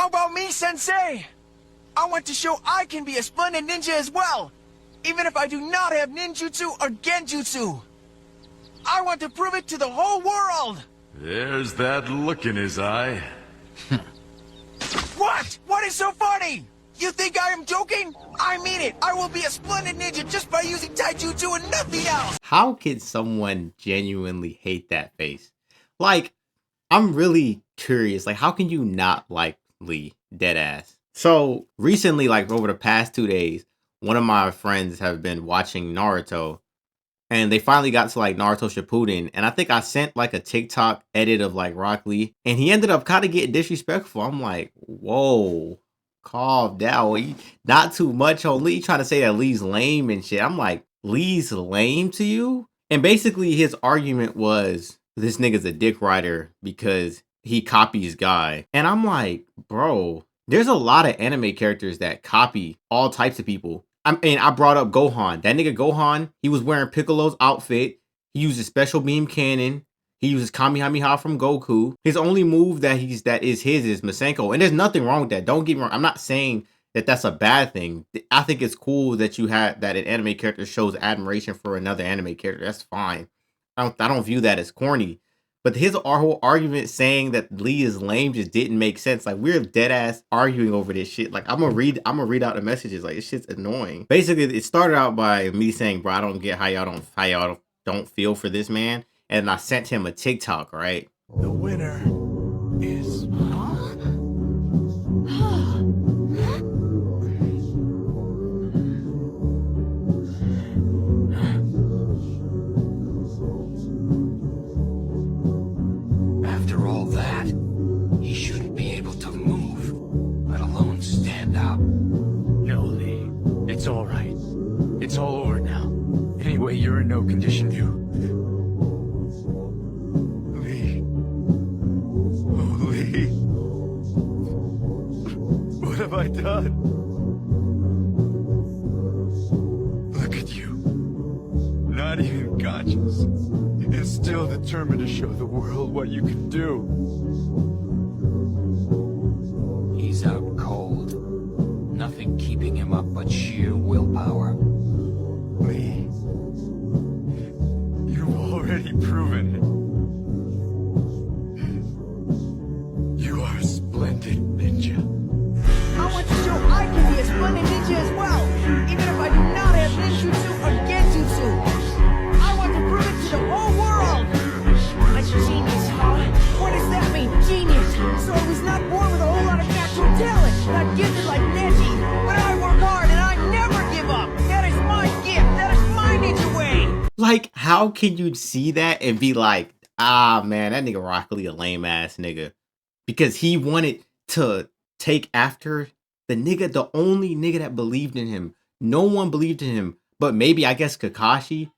How about me, Sensei? I want to show I can be a splendid ninja as well, even if I do not have ninjutsu or genjutsu. I want to prove it to the whole world! There's that look in his eye. What? What is so funny? You think I am joking? I mean it. I will be a splendid ninja just by using taijutsu and nothing else. How can someone genuinely hate that face? Like, I'm really curious. Like, how can you not like Lee? Deadass. So recently, like over the past 2 days, one of my friends have been watching Naruto, and they finally got to like Naruto Shippuden, and I think I sent like a TikTok edit of like Rock Lee, and he ended up kind of getting disrespectful. I'm like, whoa, calm down. Not too much on Lee, trying to say that Lee's lame and shit. I'm like, Lee's lame to you? And basically his argument was this nigga's a dick rider because he copies Guy. And I'm like, bro, there's a lot of anime characters that copy all types of people. I mean, I brought up Gohan. That nigga Gohan, he was wearing Piccolo's outfit. He uses special beam cannon. He uses Kamehameha from Goku. His only move that is his is Masenko. And there's nothing wrong with that. Don't get me wrong. I'm not saying that that's a bad thing. I think it's cool that that an anime character shows admiration for another anime character. That's fine. I don't view that as corny. But his whole argument saying that Lee is lame just didn't make sense. Like, we're dead ass arguing over this shit. Like, I'm gonna read out the messages. Like, this shit's annoying. Basically, it started out by me saying, bro, I don't get how y'all don't feel for this man. And I sent him a TikTok, right? The winner is... After all that, he shouldn't be able to move, let alone stand up. No, Lee. It's all right. It's all over now. Anyway, you're in no condition to... Lee. Oh, Lee. What have I done? Look at you. Not even conscious. And still determined to show the world what you can do. He's out cold. Nothing keeping him up but sheer willpower. Lee, you've already proven it. You are a splendid ninja. I want to show I can be a splendid ninja as well, even if I do not have ninjutsu or genjutsu. I want to prove it to the whole world. A genius, huh? What does that mean, genius? So I was not born with a whole lot of natural talent, not gifted like Neji, but I work hard and I never give up. That is my gift. That is my ninja way. Like, how can you see that and be like, ah, man, that nigga Rock Lee a lame ass nigga? Because he wanted to take after the only nigga that believed in him. No one believed in him, but maybe, I guess, Kakashi,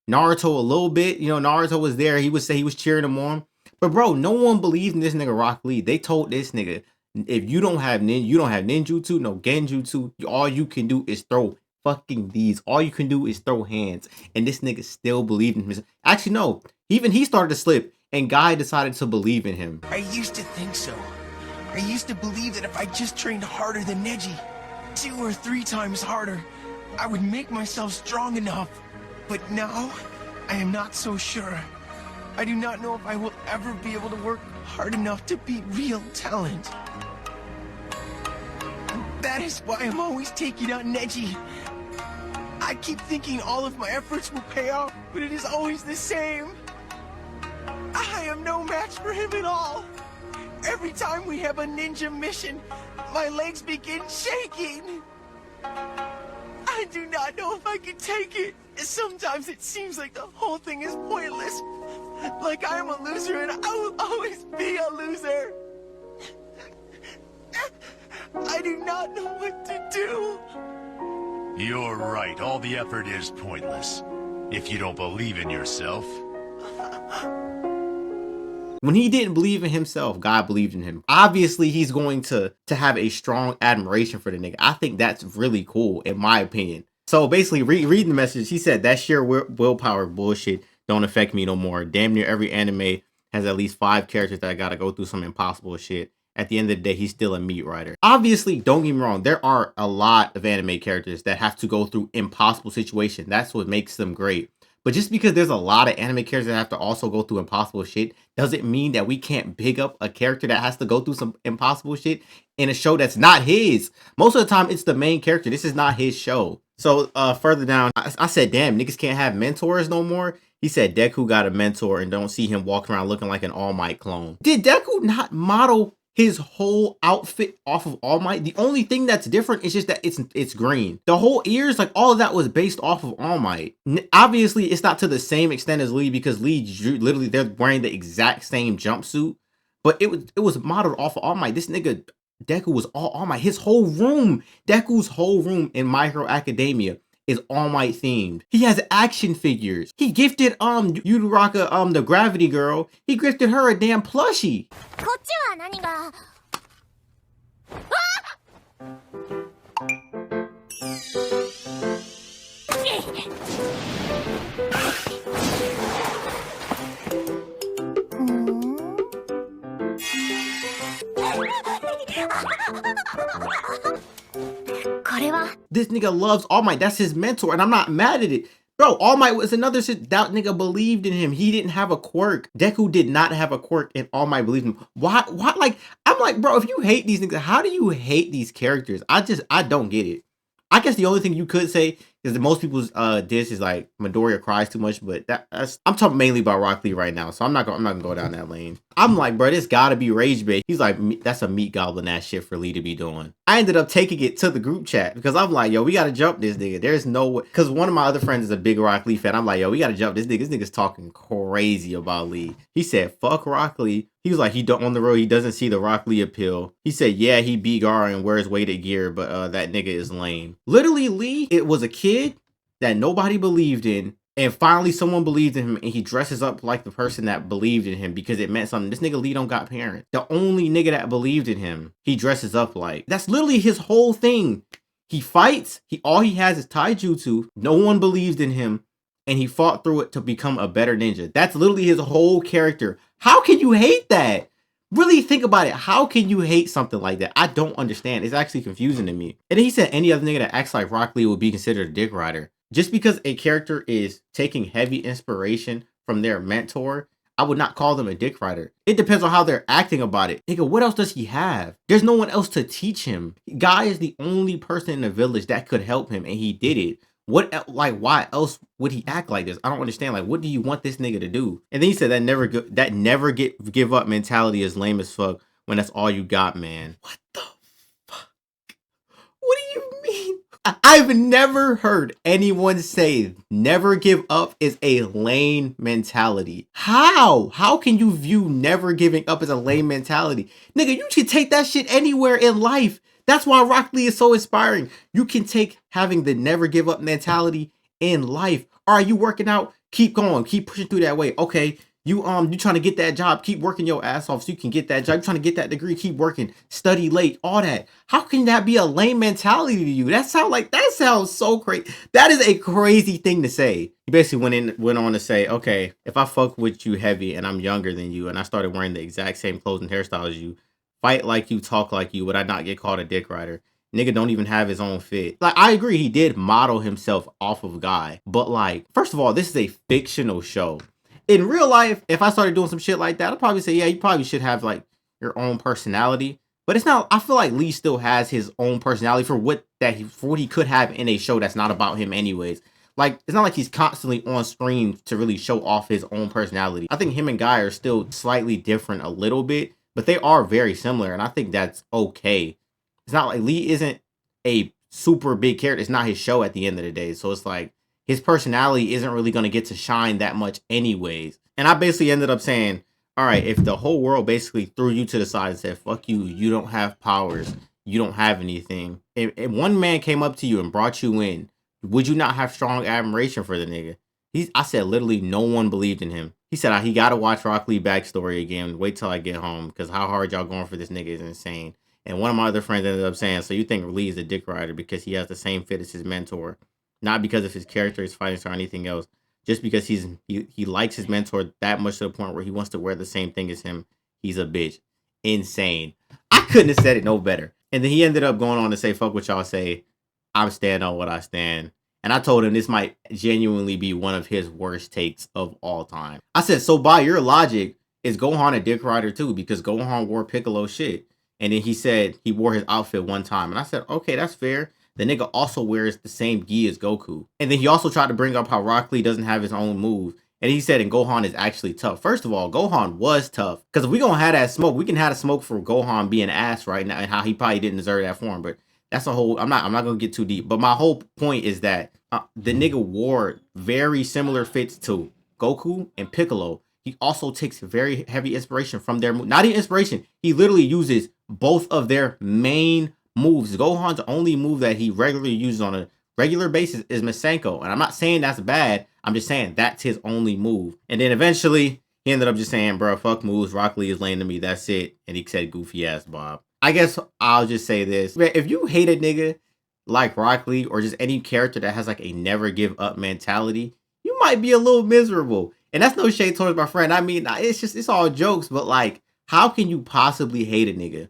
Naruto a little bit. You know, Naruto was there. He would say he was cheering him on. But bro, no one believed in this nigga Rock Lee. They told this nigga, if you don't have ninjutsu, no genjutsu, all you can do is throw fucking these. All you can do is throw hands. And this nigga still believed in himself. Actually, no. Even he started to slip, and Guy decided to believe in him. I used to think so. I used to believe that if I just trained harder than Neji, 2 or 3 times harder, I would make myself strong enough. But now, I am not so sure. I do not know if I will ever be able to work hard enough to beat real talent. That is why I'm always taking on Neji. I keep thinking all of my efforts will pay off, but it is always the same. I am no match for him at all. Every time we have a ninja mission, my legs begin shaking. I do not know if I can take it. Sometimes it seems like the whole thing is pointless. Like I am a loser and I will always be a loser. I do not know what to do. You're right. All the effort is pointless. If you don't believe in yourself. When he didn't believe in himself, God believed in him. Obviously, he's going to have a strong admiration for the nigga. I think that's really cool, in my opinion. So basically, reading the message, he said, that sheer willpower bullshit don't affect me no more. Damn near every anime has at least 5 characters that I gotta go through some impossible shit. at the end of the day, he's still a meat rider. Obviously, don't get me wrong, there are a lot of anime characters that have to go through impossible situations. That's what makes them great. But just because there's a lot of anime characters that have to also go through impossible shit doesn't mean that we can't pick up a character that has to go through some impossible shit in a show that's not his. Most of the time, it's the main character. This is not his show. So further down, I said, damn, niggas can't have mentors no more. He said Deku got a mentor and don't see him walking around looking like an All Might clone. Did Deku not model his whole outfit off of All Might? The only thing that's different is just that it's green. The whole ears, like all of that was based off of All Might. Obviously, it's not to the same extent as Lee because Lee literally they're wearing the exact same jumpsuit, but it was modeled off of All Might. This nigga Deku was all Might. His whole room, Deku's whole room in My Hero Academia is All Might themed. He has action figures. He gifted Yuraraka the Gravity Girl. He gifted her a damn plushie. こっちは何が This nigga loves All Might. That's his mentor, and I'm not mad at it. Bro, All Might was another shit. That nigga believed in him. He didn't have a quirk. Deku did not have a quirk, and All Might believed in him. Why? Like, I'm like, bro, if you hate these niggas, how do you hate these characters? I don't get it. I guess the only thing you could say is that most people's diss is like Midoriya cries too much, but that's I'm talking mainly about Rock Lee right now, so I'm not gonna go down that lane. I'm like, bro, this gotta be rage bait. He's like, that's a meat goblin ass shit for Lee to be doing. I ended up taking it to the group chat because I'm like, yo, we gotta jump this nigga. There's no way, because one of my other friends is a big Rock Lee fan. I'm like, yo, we gotta jump this nigga. This nigga's talking crazy about Lee. He said, fuck Rock Lee. He was like, he don't on the road. He doesn't see the Rock Lee appeal. He said, yeah, he beat Gaara and wears weighted gear, but that nigga is lame. Literally, Lee, it was a kid that nobody believed in, and finally someone believed in him, and he dresses up like the person that believed in him because it meant something. This nigga Lee don't got parents. The only nigga that believed in him, he dresses up like. That's literally his whole thing. He fights. All he has is taijutsu. No one believed in him, and he fought through it to become a better ninja. That's literally his whole character. How can you hate that? Really think about it. How can you hate something like that? I don't understand. It's actually confusing to me. And then he said any other nigga that acts like Rock Lee would be considered a dick rider. Just because a character is taking heavy inspiration from their mentor, I would not call them a dick rider. It depends on how they're acting about it. Nigga, what else does he have? There's no one else to teach him. Guy is the only person in the village that could help him, and he did it. Why else would he act like this? I don't understand. Like, what do you want this nigga to do? And then he said that never give up mentality is lame as fuck when that's all you got, man. What the fuck? What do you mean? I've never heard anyone say never give up is a lame mentality. How? How can you view never giving up as a lame mentality? Nigga, you can take that shit anywhere in life. That's why Rock Lee is so inspiring. You can take having the never give up mentality in life. All right, you working out, keep going, keep pushing through that way. Okay, you trying to get that job, keep working your ass off so you can get that job. You trying to get that degree, keep working, study late, all that. How can that be a lame mentality to you? That sounds so crazy. That is a crazy thing to say. He basically went on to say, okay, if I fuck with you heavy and I'm younger than you and I started wearing the exact same clothes and hairstyle as you, fight like you, talk like you, would I not get called a dick rider? Nigga don't even have his own fit. Like, I agree, he did model himself off of Guy. But, like, first of all, this is a fictional show. In real life, if I started doing some shit like that, I'd probably say, yeah, you probably should have, like, your own personality. But it's not, I feel like Lee still has his own personality for what he could have in a show that's not about him anyways. Like, it's not like he's constantly on screen to really show off his own personality. I think him and Guy are still slightly different a little bit, but they are very similar, and I think that's okay. It's not like Lee isn't a super big character. It's not his show at the end of the day. So it's like his personality isn't really going to get to shine that much anyways. And I basically ended up saying, all right, if the whole world basically threw you to the side and said, fuck you, you don't have powers, you don't have anything. If one man came up to you and brought you in, would you not have strong admiration for the nigga? I said literally no one believed in him. He said he got to watch Rock Lee backstory again. Wait till I get home because how hard y'all going for this nigga is insane. And one of my other friends ended up saying, so you think Lee is a dick rider because he has the same fit as his mentor, not because of his character, his fighting style, or anything else, just because he likes his mentor that much to the point where he wants to wear the same thing as him. He's a bitch. insane. I couldn't have said it no better. And then he ended up going on to say, fuck what y'all say. I'm stand on what I stand. And I told him this might genuinely be one of his worst takes of all time. I said, so by your logic, is Gohan a dick rider too? Because Gohan wore Piccolo shit. And then he said he wore his outfit one time. And I said, okay, that's fair. The nigga also wears the same gi as Goku. And then he also tried to bring up how Rock Lee doesn't have his own move. And he said, and Gohan is actually tough. First of all, Gohan was tough. Because if we gonna have that smoke, we can have the smoke for Gohan being ass right now and how he probably didn't deserve that form. But that's a whole, I'm not gonna get too deep. But my whole point is that the nigga wore very similar fits to Goku and Piccolo. He also takes very heavy inspiration from their move. Not even inspiration. He literally uses both of their main moves. Gohan's only move that he regularly uses on a regular basis is Masenko. And I'm not saying that's bad. I'm just saying that's his only move. And then eventually he ended up just saying, bro, fuck moves. Rock Lee is laying to me. That's it. And he said goofy ass Bob. I guess I'll just say this. If you hate a nigga like Rock Lee or just any character that has like a never give up mentality, you might be a little miserable. And that's no shade towards my friend. I mean, it's all jokes, but like, how can you possibly hate a nigga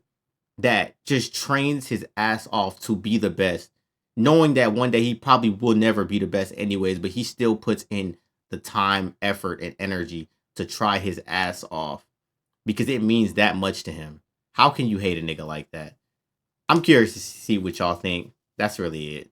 that just trains his ass off to be the best, knowing that one day he probably will never be the best anyways, but he still puts in the time, effort, and energy to try his ass off because it means that much to him? How can you hate a nigga like that? I'm curious to see what y'all think. That's really it.